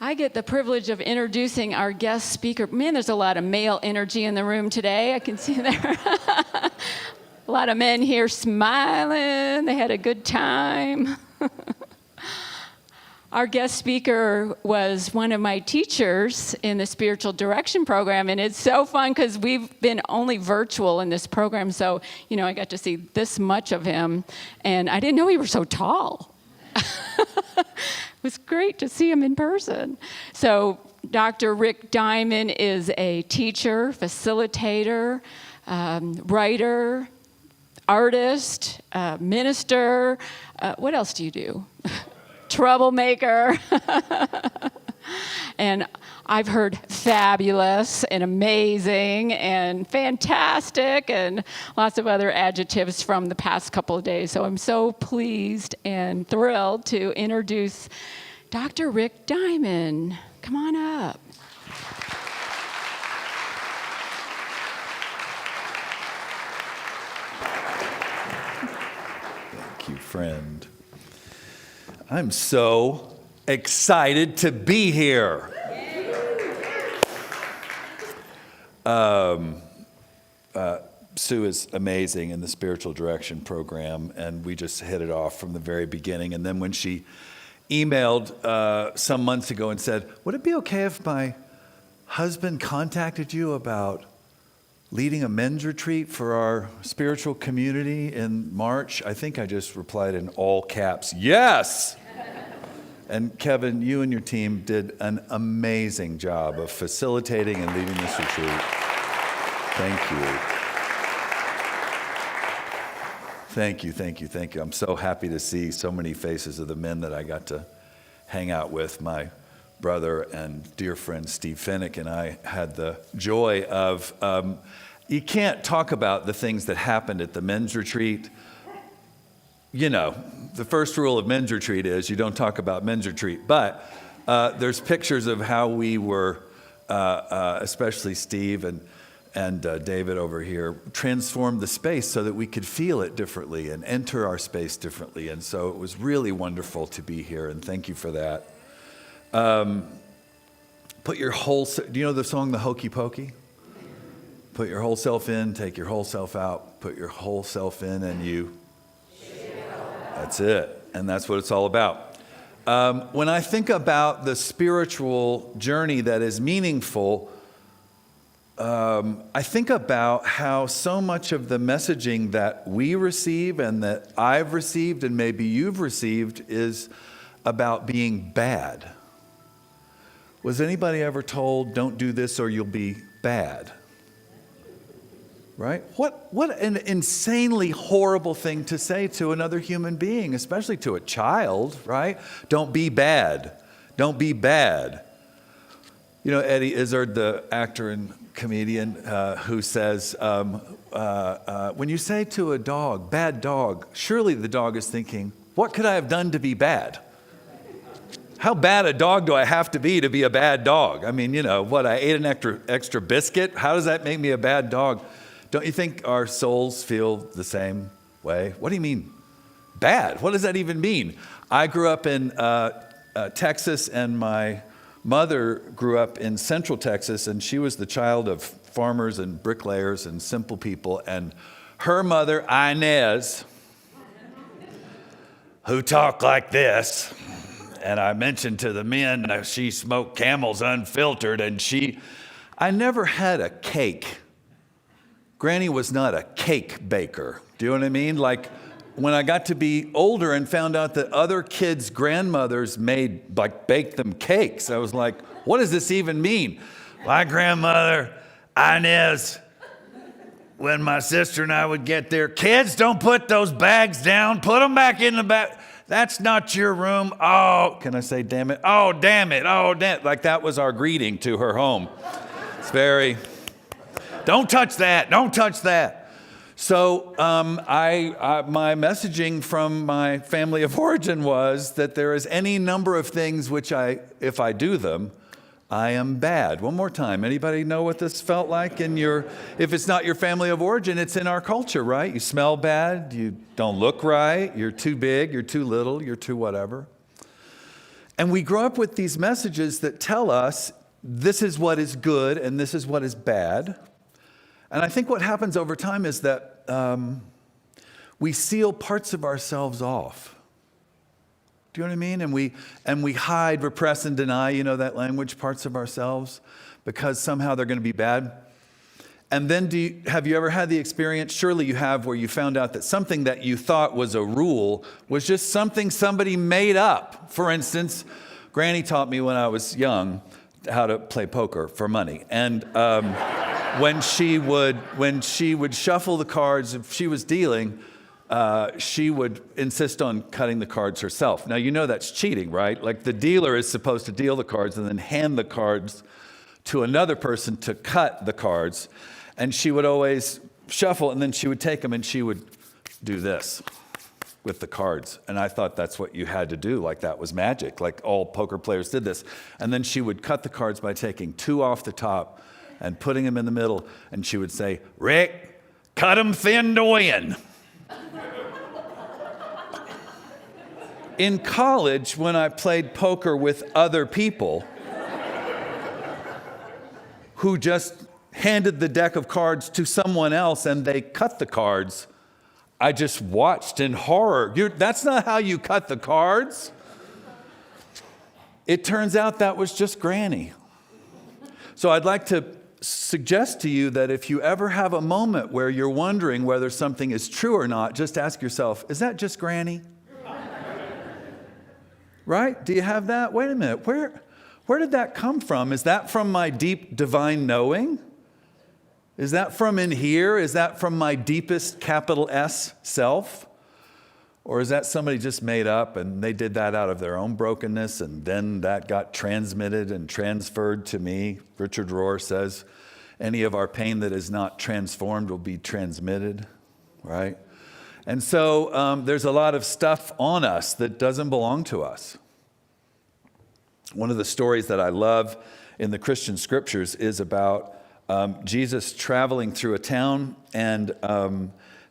I get the privilege of introducing our guest speaker. Man, there's a lot of male energy in the room today. I can see there. A lot of men here smiling. They had a good time. Our guest speaker was one of my teachers in the spiritual direction program, and it's so fun because we've been only virtual in this program, so, I got to see this much of him, and I didn't know he was so tall. It was great to see him in person. So Dr. Rick Diamond is a teacher, facilitator, writer, artist, minister. What else do you do? Troublemaker. And I've heard fabulous and amazing and fantastic and lots of other adjectives from the past couple of days. So I'm so pleased and thrilled to introduce Dr. Rick Diamond. Come on up. Thank you, friend. I'm so excited to be here. Sue is amazing in the spiritual direction program, and we just hit it off from the very beginning. And then when she emailed some months ago and said, would it be okay if my husband contacted you about leading a men's retreat for our spiritual community in March? I think I just replied in all caps, yes! And Kevin, you and your team did an amazing job of facilitating and leading this retreat. Thank you. Thank you, thank you, thank you. I'm so happy to see so many faces of the men that I got to hang out with. My brother and dear friend Steve Finnick and I had the joy of, you can't talk about the things that happened at the men's retreat. The first rule of men's retreat is you don't talk about men's retreat. But there's pictures of how we were, especially Steve and David over here, transformed the space so that we could feel it differently and enter our space differently. And so it was really wonderful to be here, and thank you for that. Put your whole, do you know the song, The Hokey Pokey? Put your whole self in, take your whole self out, put your whole self in, and you. That's it, and that's what it's all about. When I think about the spiritual journey that is meaningful, I think about how so much of the messaging that we receive and that I've received and maybe you've received is about being bad. Was anybody ever told, don't do this or you'll be bad? Right? What an insanely horrible thing to say to another human being, especially to a child, right? Don't be bad. Don't be bad. Eddie Izzard, the actor and comedian, who says, when you say to a dog, bad dog, surely the dog is thinking, what could I have done to be bad? How bad a dog do I have to be a bad dog? I mean, I ate an extra biscuit. How does that make me a bad dog? Don't you think our souls feel the same way? What do you mean, bad? What does that even mean? I grew up in Texas, and my mother grew up in Central Texas, and she was the child of farmers and bricklayers and simple people. And her mother, Inez, who talked like this, and I mentioned to the men, she smoked Camels unfiltered, and I never had a cake. Granny was not a cake baker. Do you know what I mean? Like, when I got to be older and found out that other kids' grandmothers baked them cakes, I was like, what does this even mean? My grandmother, Inez, when my sister and I would get there, kids, don't put those bags down. Put them back in the bag. That's not your room. Oh, can I say damn it? Oh, damn it. Oh, damn it. Like that was our greeting to her home. It's very... Don't touch that. Don't touch that. So my messaging from my family of origin was that there is any number of things which if I do them, I am bad. One more time. Anybody know what this felt like if it's not your family of origin, it's in our culture, right? You smell bad. You don't look right. You're too big. You're too little. You're too whatever. And we grow up with these messages that tell us this is what is good and this is what is bad. And I think what happens over time is that we seal parts of ourselves off. Do you know what I mean? And we hide, repress, and deny, you know that language, parts of ourselves, because somehow they're going to be bad. And then have you ever had the experience, surely you have, where you found out that something that you thought was a rule was just something somebody made up? For instance, Granny taught me when I was young how to play poker for money. And when she would shuffle the cards, if she was dealing, she would insist on cutting the cards herself. Now, you know that's cheating, right? Like the dealer is supposed to deal the cards and then hand the cards to another person to cut the cards. And she would always shuffle, and then she would take them and she would do this with the cards. And I thought that's what you had to do, like that was magic, like all poker players did this. And then she would cut the cards by taking 2 off the top and putting them in the middle, and she would say, "Rick, cut them thin to win." In college, when I played poker with other people who just handed the deck of cards to someone else and they cut the cards, I just watched in horror. That's not how you cut the cards. It turns out that was just Granny. So I'd like to suggest to you that if you ever have a moment where you're wondering whether something is true or not, just ask yourself, is that just Granny? Right? Do you have that? Wait a minute. Where did that come from? Is that from my deep divine knowing? Is that from in here? Is that from my deepest capital S self? Or is that somebody just made up and they did that out of their own brokenness and then that got transmitted and transferred to me? Richard Rohr says, any of our pain that is not transformed will be transmitted, right? And so there's a lot of stuff on us that doesn't belong to us. One of the stories that I love in the Christian scriptures is about Jesus traveling through a town, and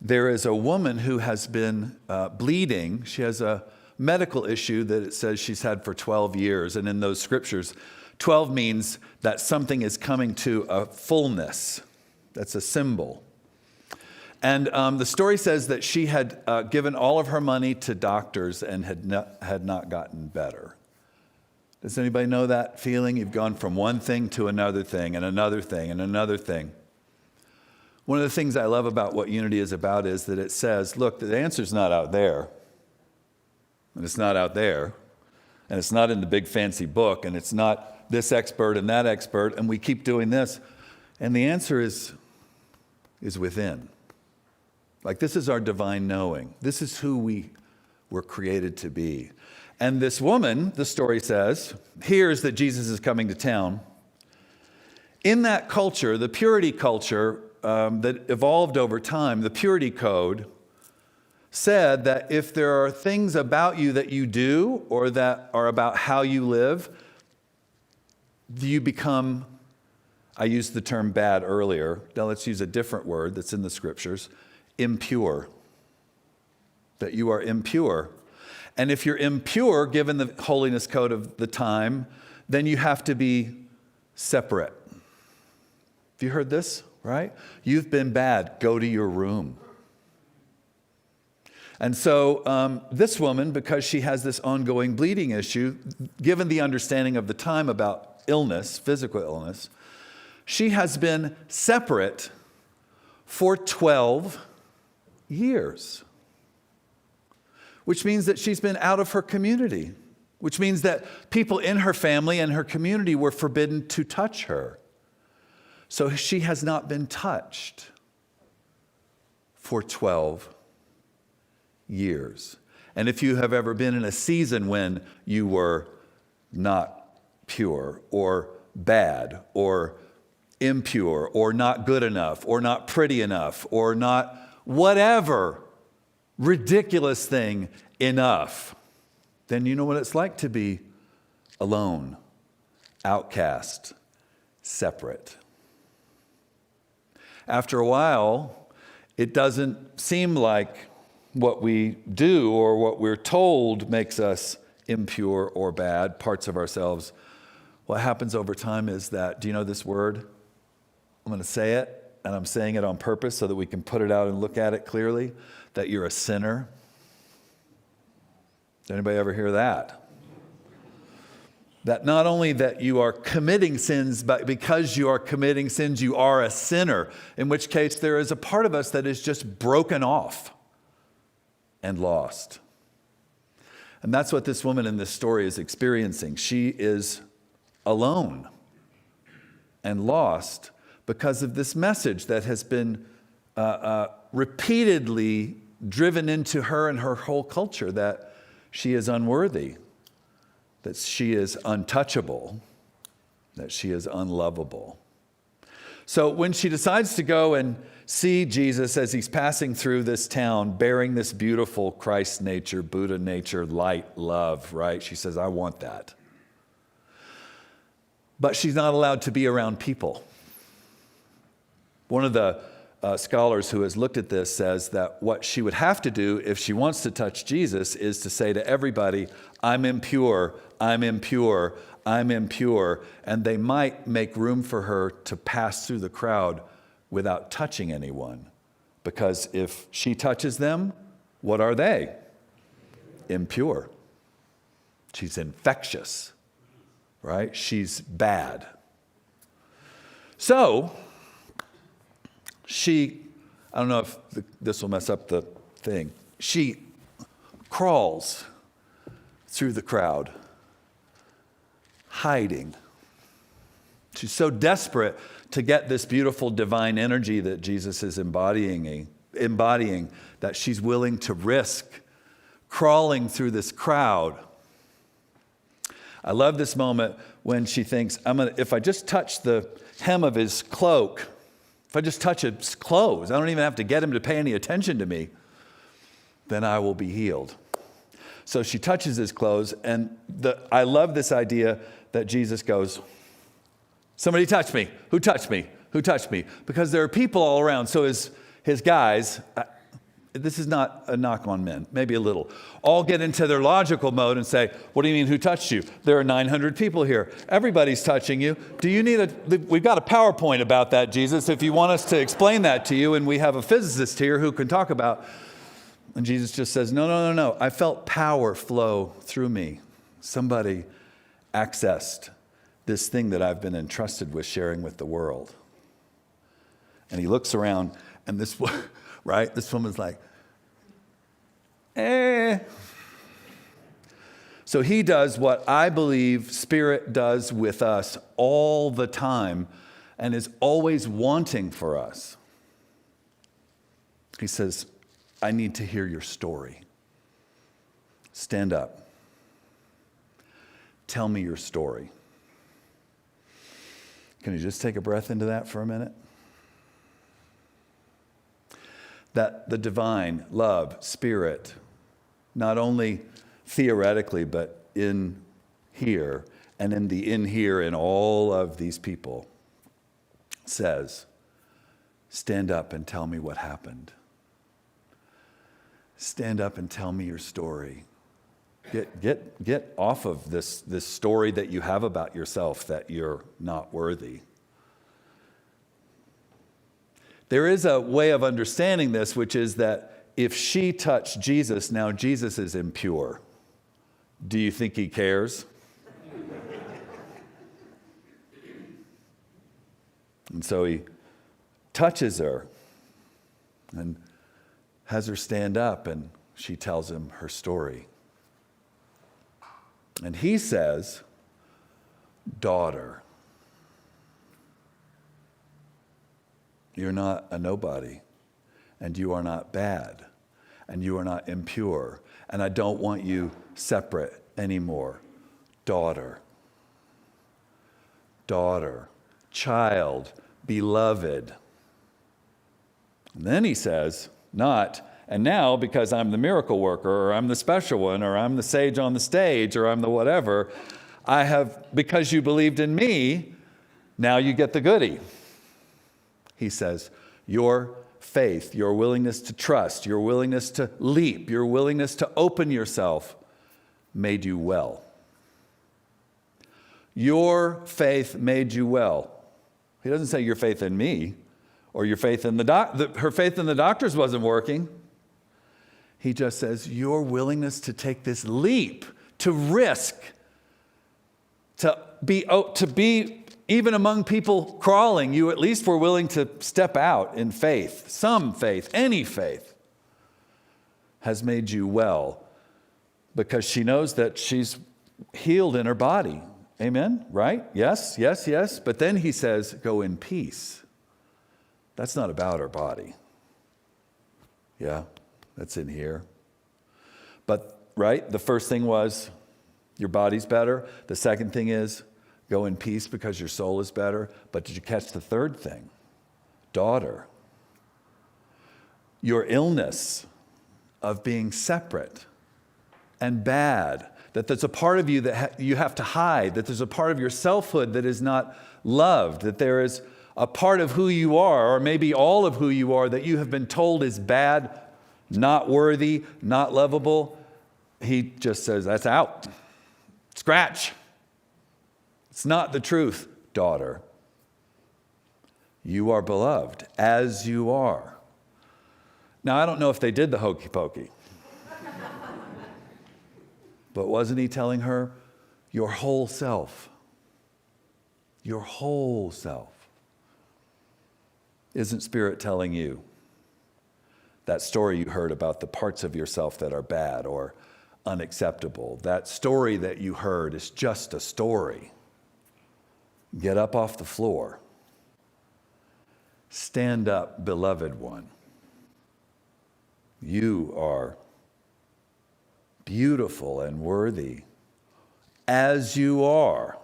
there is a woman who has been bleeding. She has a medical issue that it says she's had for 12 years. And in those scriptures, 12 means that something is coming to a fullness. That's a symbol. And the story says that she had given all of her money to doctors and had not gotten better. Does anybody know that feeling? You've gone from one thing to another thing and another thing and another thing. One of the things I love about what Unity is about is that it says, look, the answer's not out there. And it's not out there. And it's not in the big fancy book. And it's not this expert and that expert. And we keep doing this. And the answer is within. Like, this is our divine knowing. This is who we were created to be. And this woman, the story says, hears that Jesus is coming to town. In that culture, the purity culture that evolved over time, the purity code said that if there are things about you that you do or that are about how you live, you become, I used the term bad earlier. Now let's use a different word that's in the scriptures, impure. That you are impure. And if you're impure, given the holiness code of the time, then you have to be separate. Have you heard this, right? You've been bad. Go to your room. And so this woman, because she has this ongoing bleeding issue, given the understanding of the time about illness, physical illness, she has been separate for 12 years. Which means that she's been out of her community, which means that people in her family and her community were forbidden to touch her. So she has not been touched for 12 years. And if you have ever been in a season when you were not pure or bad or impure or not good enough or not pretty enough or not whatever ridiculous thing enough, then you know what it's like to be alone, outcast, separate. After a while, it doesn't seem like what we do or what we're told makes us impure or bad, parts of ourselves, what happens over time is that, do you know this word? I'm going to say it, and I'm saying it on purpose so that we can put it out and look at it clearly, that you're a sinner. Did anybody ever hear that? That not only that you are committing sins, but because you are committing sins, you are a sinner, in which case there is a part of us that is just broken off and lost. And that's what this woman in this story is experiencing. She is alone and lost because of this message that has been repeatedly driven into her and her whole culture, that she is unworthy, that she is untouchable, that she is unlovable. So when she decides to go and see Jesus as he's passing through this town, bearing this beautiful Christ nature, Buddha nature, light, love, right? She says, I want that. But she's not allowed to be around people. One of the scholars who has looked at this says that what she would have to do if she wants to touch Jesus is to say to everybody, I'm impure, I'm impure, I'm impure. And they might make room for her to pass through the crowd without touching anyone. Because if she touches them, what are they? Impure. She's infectious, right? She's bad. So, I don't know if this will mess up the thing. She crawls through the crowd, hiding. She's so desperate to get this beautiful divine energy that Jesus is embodying that she's willing to risk crawling through this crowd. I love this moment when she thinks, if I just touch the hem of his cloak, if I just touch his clothes, I don't even have to get him to pay any attention to me, then I will be healed. So she touches his clothes, and I love this idea that Jesus goes, somebody touch me. Who touched me? Who touched me? Because there are people all around. So his guys, this is not a knock on men, maybe a little, all get into their logical mode and say, what do you mean, who touched you? There are 900 people here. Everybody's touching you. Do you need we've got a PowerPoint about that, Jesus, if you want us to explain that to you, and we have a physicist here who can talk about. And Jesus just says, no. I felt power flow through me. Somebody accessed this thing that I've been entrusted with sharing with the world. And he looks around, and this woman's like, So he does what I believe Spirit does with us all the time and is always wanting for us. He says, I need to hear your story. Stand up. Tell me your story. Can you just take a breath into that for a minute? That the divine love, Spirit, not only theoretically, but in here and in here in all of these people, says, stand up and tell me what happened. Stand up and tell me your story. Get off of this story that you have about yourself that you're not worthy. There is a way of understanding this, which is that if she touched Jesus, now Jesus is impure. Do you think he cares? And so he touches her and has her stand up, and she tells him her story. And he says, daughter, you're not a nobody, and you are not bad, and you are not impure, and I don't want you separate anymore. Daughter, child, beloved. And then he says, not, and now because I'm the miracle worker, or I'm the special one, or I'm the sage on the stage, or I'm the whatever, because you believed in me, now you get the goodie. He says, your faith, your willingness to trust, your willingness to leap, your willingness to open yourself made you well. Your faith made you well. He doesn't say your faith in me or your faith in her faith in the doctors wasn't working. He just says your willingness to take this leap, to risk, to be even among people crawling, you at least were willing to step out in faith, some faith, any faith, has made you well because she knows that she's healed in her body. Amen? Right? Yes, yes, yes. But then he says, go in peace. That's not about her body. Yeah, that's in here. But, right, the first thing was your body's better. The second thing is go in peace because your soul is better. But did you catch the third thing? Daughter, your illness of being separate and bad, that there's a part of you that you have to hide, that there's a part of your selfhood that is not loved, that there is a part of who you are, or maybe all of who you are, that you have been told is bad, not worthy, not lovable. He just says, that's out. Scratch. It's not the truth, daughter. You are beloved as you are. Now, I don't know if they did the hokey pokey. But wasn't he telling her, your whole self, your whole self? Isn't Spirit telling you that story you heard about the parts of yourself that are bad or unacceptable? That story that you heard is just a story. Get up off the floor. Stand up, beloved one. You are beautiful and worthy as you are.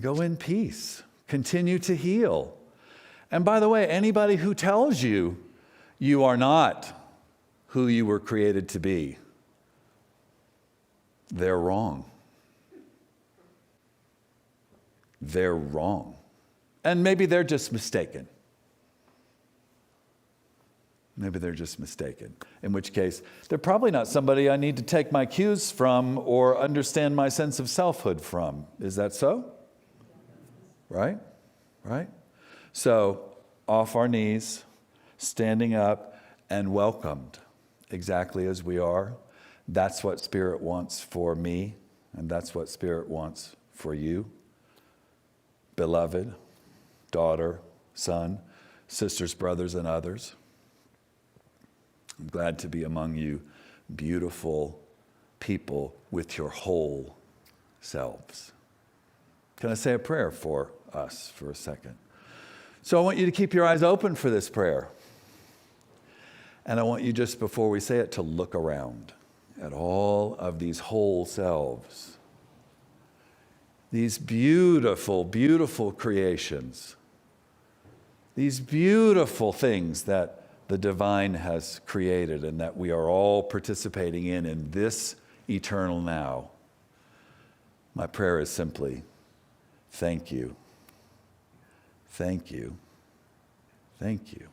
Go in peace. Continue to heal. And by the way, anybody who tells you you are not who you were created to be, they're wrong. They're wrong. And maybe they're just mistaken. Maybe they're just mistaken, in which case they're probably not somebody I need to take my cues from or understand my sense of selfhood from. Is that so? Right? Right? So, off our knees, standing up, and welcomed exactly as we are. That's what Spirit wants for me, and that's what Spirit wants for you. Beloved, daughter, son, sisters, brothers, and others. I'm glad to be among you, beautiful people with your whole selves. Can I say a prayer for us for a second? So I want you to keep your eyes open for this prayer. And I want you just before we say it to look around at all of these whole selves. These beautiful, beautiful creations. These beautiful things that the divine has created and that we are all participating in this eternal now. My prayer is simply, thank you. Thank you. Thank you.